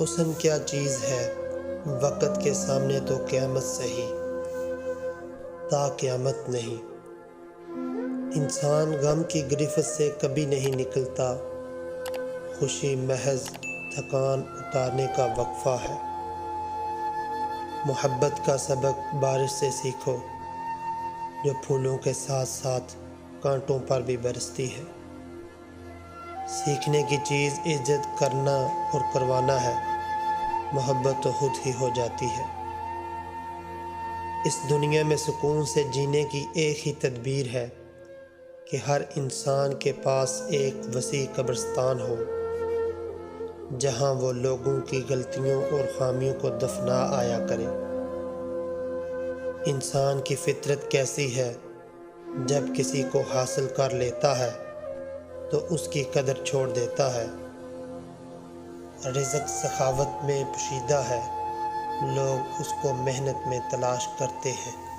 حسن کیا چیز ہے وقت کے سامنے تو قیامت سہی، تا قیامت نہیں۔ انسان غم کی گرفت سے کبھی نہیں نکلتا، خوشی محض تھکان اتارنے کا وقفہ ہے۔ محبت کا سبق بارش سے سیکھو، جو پھولوں کے ساتھ ساتھ کانٹوں پر بھی برستی ہے۔ سیکھنے کی چیز عزت کرنا اور کروانا ہے، محبت تو خود ہی ہو جاتی ہے۔ اس دنیا میں سکون سے جینے کی ایک ہی تدبیر ہے کہ ہر انسان کے پاس ایک وسیع قبرستان ہو، جہاں وہ لوگوں کی غلطیوں اور خامیوں کو دفنا آیا کرے۔ انسان کی فطرت کیسی ہے، جب کسی کو حاصل کر لیتا ہے تو اس کی قدر چھوڑ دیتا ہے۔ رزق سخاوت میں پوشیدہ ہے، لوگ اس کو محنت میں تلاش کرتے ہیں۔